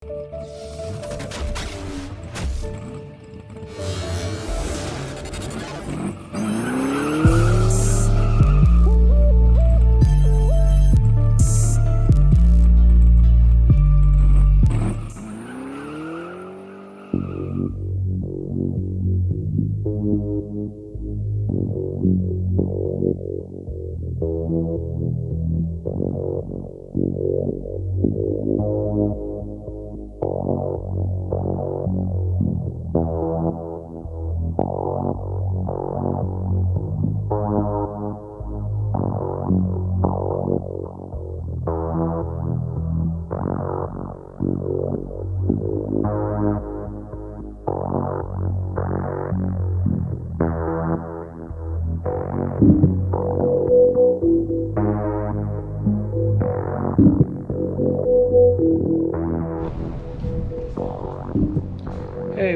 Hey,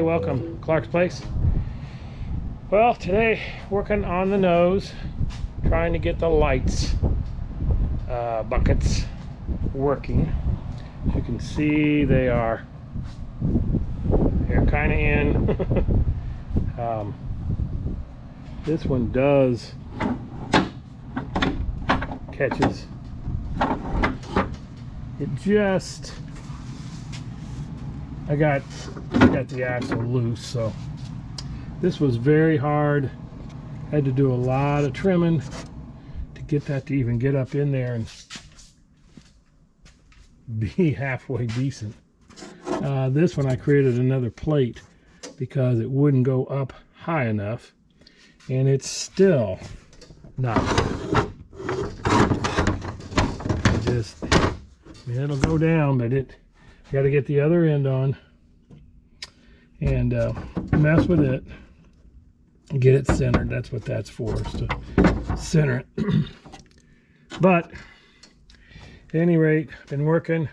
welcome, Clark's Place. Well, today working on the nose, trying to get the lights buckets working. As you can see, they're kind of in. This one does catches. It just, I got the axle loose, so this was very hard. Had to do a lot of trimming to get that to even get up in there and be halfway decent. This one I created another plate because it wouldn't go up high enough, and it's still not just, I mean, it'll go down, but it got to get the other end on and mess with it, get it centered. That's what that's for, is to center it. But at any rate, been working.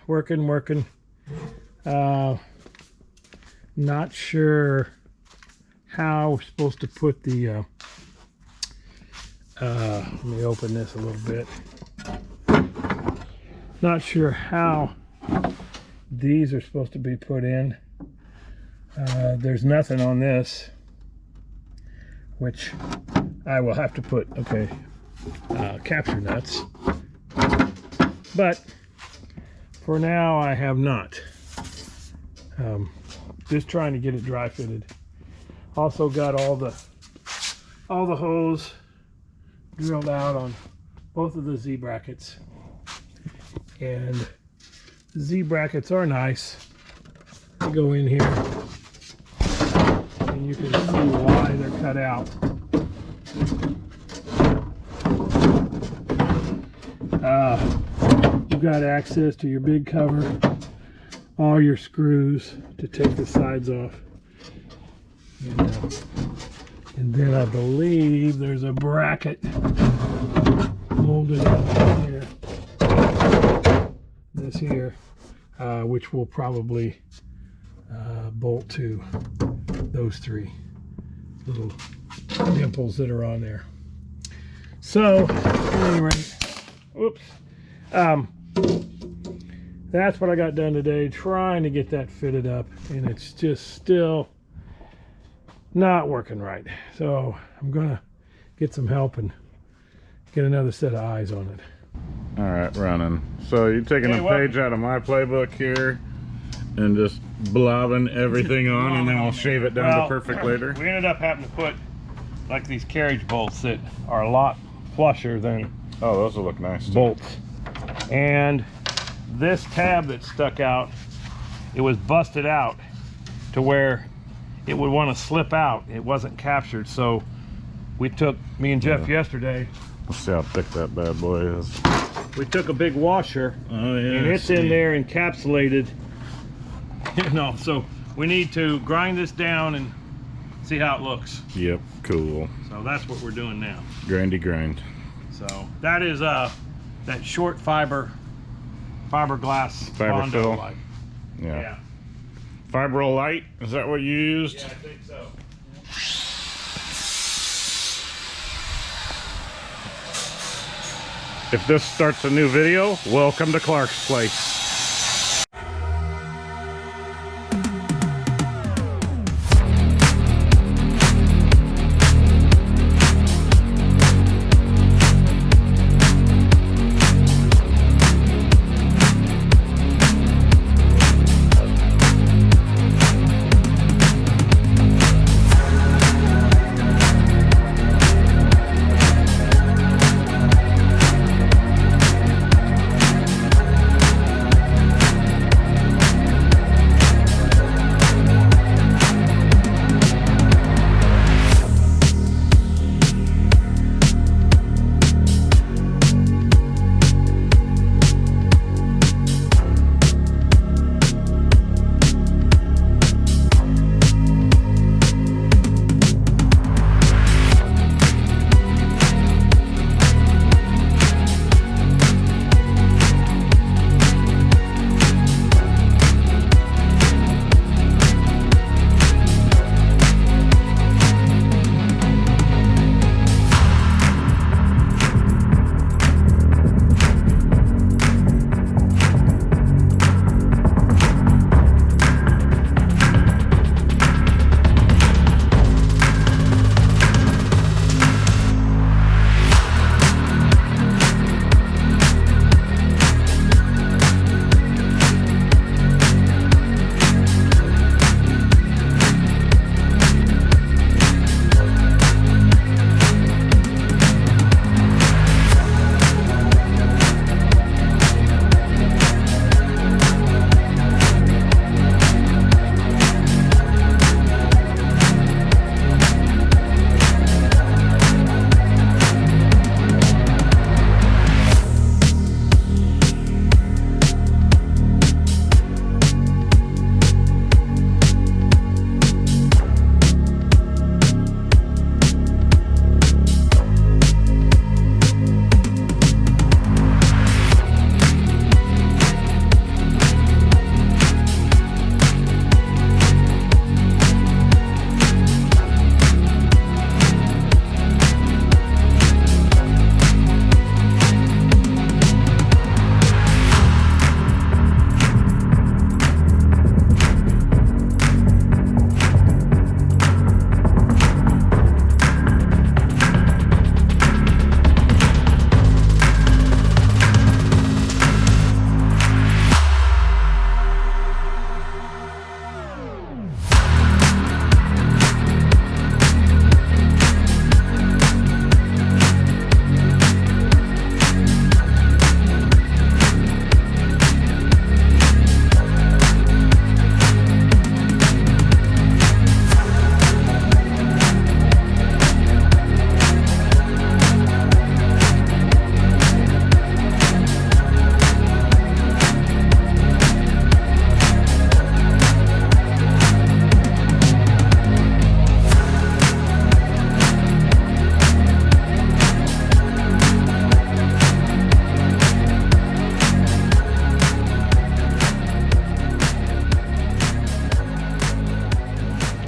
Not sure how we're supposed to put the let me open this a little bit. Not sure how these are supposed to be put in. There's nothing on this, which I will have to put, capture nuts. But for now, I have not. Just trying to get it dry fitted. Also got all the hose drilled out on both of the Z brackets, and the Z brackets are nice. They go in here, and you can see why they're cut out. You've got access to your big cover, all your screws to take the sides off, and then I believe there's a bracket molded out here, this here, which will probably bolt to those three little dimples that are on there. So at any rate, whoops, that's what I got done today, trying to get that fitted up, and it's just still not working right. So I'm gonna get some help and get another set of eyes on it. All right, running. So you're taking a page out of my playbook here and just blobbing everything on, and then I'll shave it down to perfect later. We ended up having to put like these carriage bolts that are a lot flusher than those will look nice too. Bolts. And this tab that stuck out, it was busted out to where it would want to slip out. It wasn't captured, so we took, me and Jeff yesterday, let's see how thick that bad boy is. We took a big washer, and it's in there encapsulated, you know, so we need to grind this down and see how it looks. Yep, cool. So that's what we're doing now. Grindy grind. So that is that short fiberglass Bondo light. Yeah. Fibro light, is that what you used? Yeah, I think so. If this starts a new video, welcome to Clark's Place.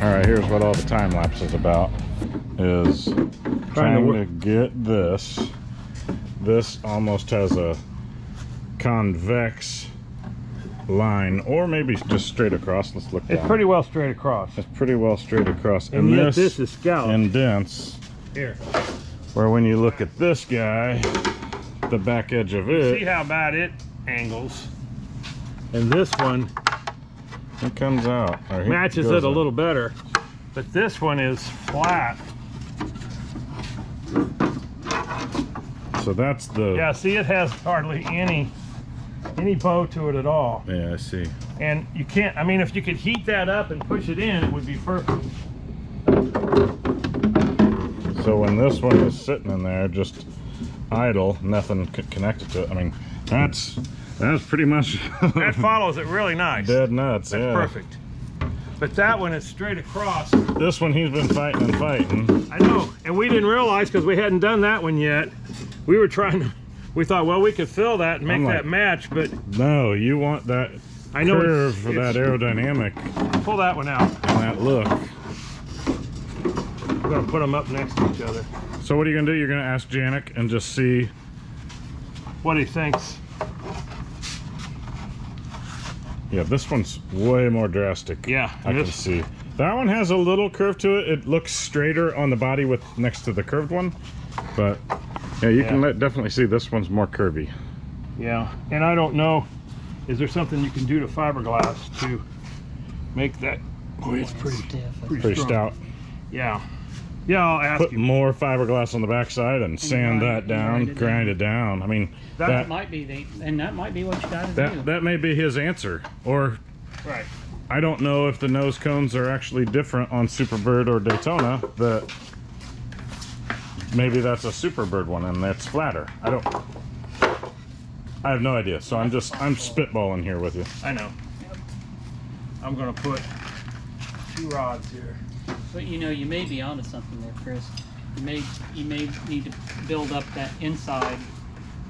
All right, here's what all the time lapse is about, is trying to get this. This almost has a convex line, or maybe just straight across. Let's look down. It's pretty well straight across. It's pretty well straight across. And yet this is scalloped. Indents. Here. Where when you look at this guy, the back edge of it. See how bad it angles. And this one, it comes out. Matches it a little better. But this one is flat. So that's the... Yeah, see, it has hardly any bow to it at all. Yeah, I see. And you can't, I mean, if you could heat that up and push it in, it would be perfect. So when this one is sitting in there, just idle, nothing connected to it, I mean, that's pretty much... That follows it really nice. Dead nuts, That's perfect. But that one is straight across. This one he's been fighting and fighting. I know, and we didn't realize, because we hadn't done that one yet. We were trying to, we thought, well, we could fill that and make that match, but... No, you want that curve for that aerodynamic. Pull that one out. And that look. We're gonna put them up next to each other. So what are you gonna do? You're gonna ask Janik and just see what he thinks. Yeah, this one's way more drastic. Yeah, I can see. That one has a little curve to it. It looks straighter on the body with next to the curved one, but yeah, you can definitely see this one's more curvy. Yeah, and I don't know, is there something you can do to fiberglass to make that? Boy, it's pretty stout. Yeah. Yeah, I'll ask you. Put more fiberglass on the backside and sand that down, grind it down. I mean, that might be that might be what you got to do. That may be his answer. Or, right. I don't know if the nose cones are actually different on Superbird or Daytona. That maybe that's a Superbird one and that's flatter. I have no idea. So I'm spitballing here with you. I know. I'm gonna put 2 rods here. But you know, you may be onto something there, Chris. You may need to build up that inside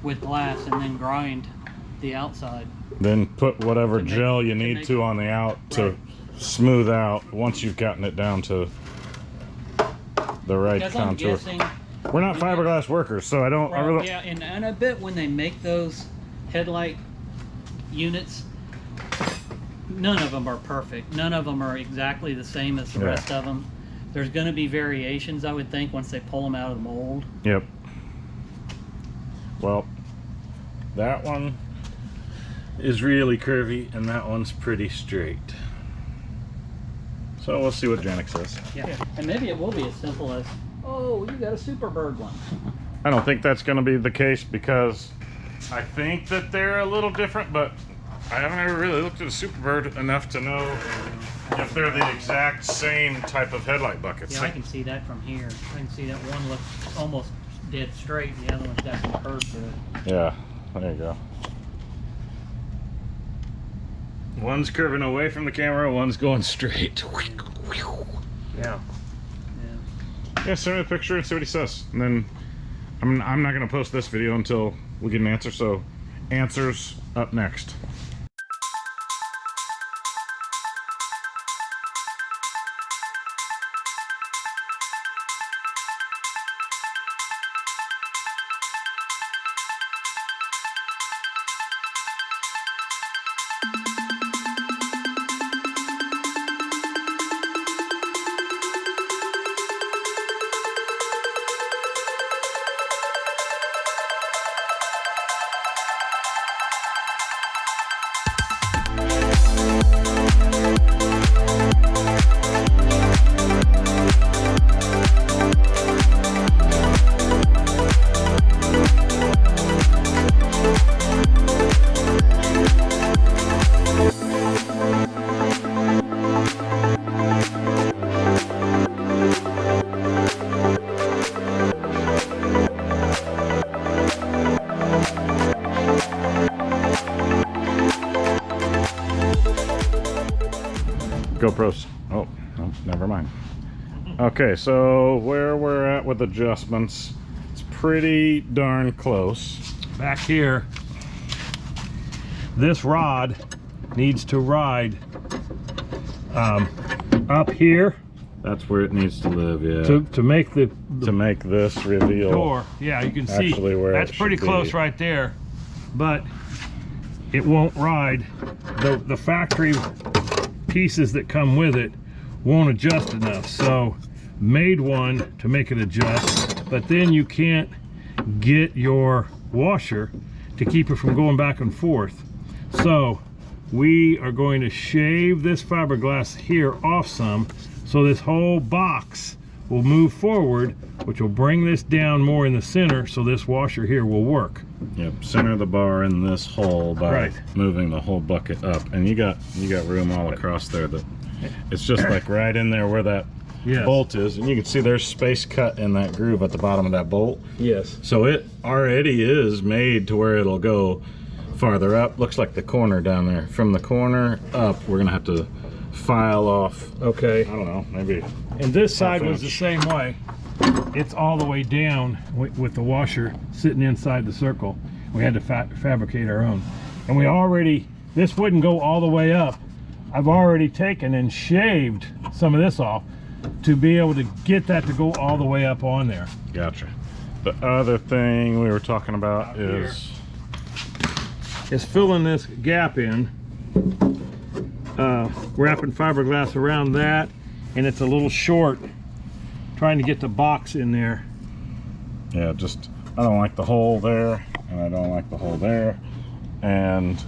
with glass and then grind the outside. Then put whatever gel you need to on the out to smooth out once you've gotten it down to the right contour. I'm guessing, we're not fiberglass workers, so I don't. Right, I really, yeah, and I bet when they make those headlight units, none of them are perfect. None of them are exactly the same as the rest of them. There's going to be variations, I would think, once they pull them out of the mold. Yep. Well, that one is really curvy, and that one's pretty straight. So we'll see what Janik says. Yeah, and maybe it will be as simple as, oh, you got a Superbird one. I don't think that's going to be the case, because I think that they're a little different, but I haven't ever really looked at a Superbird enough to know if they're the exact same type of headlight buckets. Yeah, I can see that from here. I can see that one looks almost dead straight, and the other one's got some curve to it. Yeah, there you go. One's curving away from the camera, one's going straight. Yeah. Yeah, send me the picture and see what he says. And then I'm not going to post this video until we get an answer, so answers up next. GoPros. Oh, no, never mind. Okay, so where we're at with adjustments, it's pretty darn close. Back here, this rod needs to ride up here That's where it needs to live, yeah. to make the To make this reveal. door. Yeah, you can see Actually where that's it pretty should close be. right there, but it won't ride. The factory pieces that come with it won't adjust enough, so made one to make it adjust, but then you can't get your washer to keep it from going back and forth. So we are going to shave this fiberglass here off some, so this whole box will move forward, which will bring this down more in the center, so this washer here will work. Yep, center the bar in this hole by Right. moving the whole bucket up, and you got room all across there. That it's just like right in there where that Yes. bolt is, and you can see there's space cut in that groove at the bottom of that bolt. Yes. So it already is made to where it'll go farther up. Looks like the corner down there. From the corner up, we're gonna have to file off. Okay. I don't know, maybe. And this side was the inch. same way. It's all the way down with the washer sitting inside the circle. We had to fabricate our own. And we already, this wouldn't go all the way up. I've already taken and shaved some of this off to be able to get that to go all the way up on there. Gotcha. The other thing we were talking about Out here. is Filling this gap in, wrapping fiberglass around that, and it's a little short trying to get the box in there. yeah, just I don't like the hole there, and I don't like the hole there, and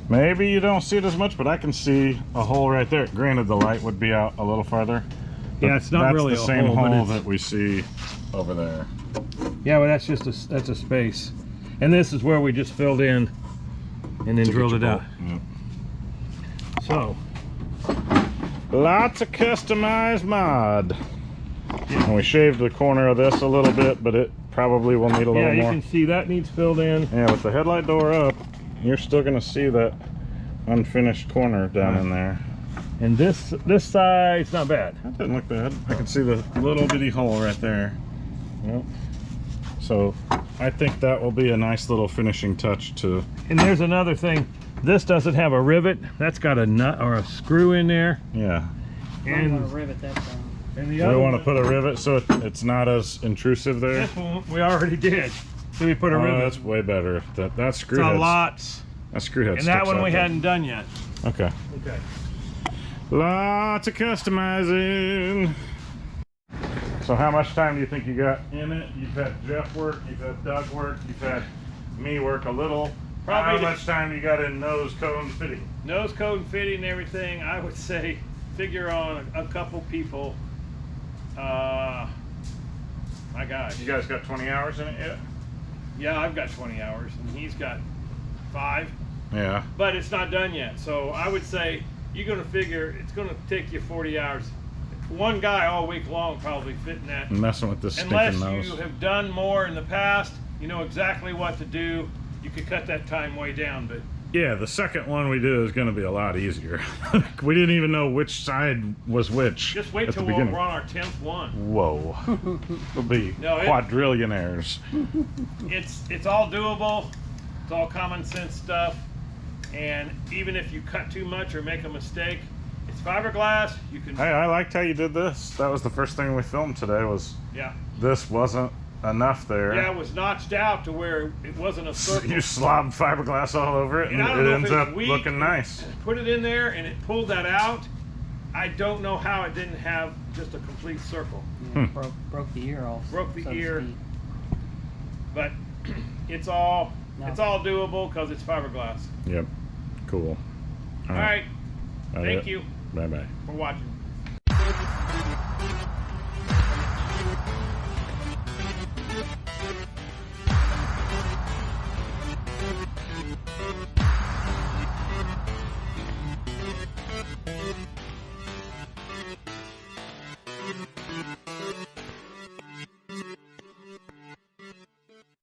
maybe you don't see it as much, but I can see a hole right there. Granted, the light would be out a little farther. but Yeah, it's not that's really the a same hole, but hole it's- that we see over there. Yeah, but that's just that's a space. And this is where we just filled in and then drilled it out. Yep. So, Lots of customized mod. And we shaved the corner of this a little bit, but it probably will need a yeah, little you more. can see that needs filled in. Yeah, with the headlight door up, you're still gonna see that unfinished corner down in there. And this side's not bad. That didn't look bad. I can see the little bitty hole right there. Yep. So I think that will be a nice little finishing touch to. And there's another thing. This doesn't have a rivet. That's got a nut or a screw in there. Yeah. I'm gonna And, rivet that down. and the We other want to one, put a rivet so it's not as intrusive there. this one we already did. So we put a Oh, rivet. that's way better. That screw It's a head. lot. That screw head. And that sticks one out we there. hadn't done yet. Okay. Okay. Lots of customizing. So how much time do you think you got in it? You've had Jeff work, you've had Doug work, you've had me work a little. Probably how much time you got in nose cone fitting? Nose code and fitting and everything, I would say figure on a couple people. My gosh. You guys got 20 hours in it yet? Yeah, I've got 20 hours and he's got 5, Yeah. but it's not done yet. So I would say you're going to figure it's going to take you 40 hours. One guy all week long probably fitting that. Messing with this Unless stinking you nose. have done more in the past, you know exactly what to do. You could cut that time way down, but Yeah, the second one we do is going to be a lot easier. We didn't even know which side was which. just wait at the till we're beginning. on our 10th one. Whoa. We'll be No, quadrillionaires. It's all doable. It's all common sense stuff. And even if you cut too much or make a mistake, it's fiberglass. You can, Hey, I liked how you did this. That was the first thing we filmed today was yeah. this wasn't enough there. Yeah, it was notched out to where it wasn't a circle. You slobbed fiberglass all over it, and And I don't it know if ends it was up weak. looking nice. Put it in there and it pulled that out. I don't know how it didn't have just a complete circle. Yeah, broke the ear off. Broke the so to ear. speak. But it's all No. doable because it's fiberglass. Yep. Cool. All right. That Thank it. you Bye bye. for watching.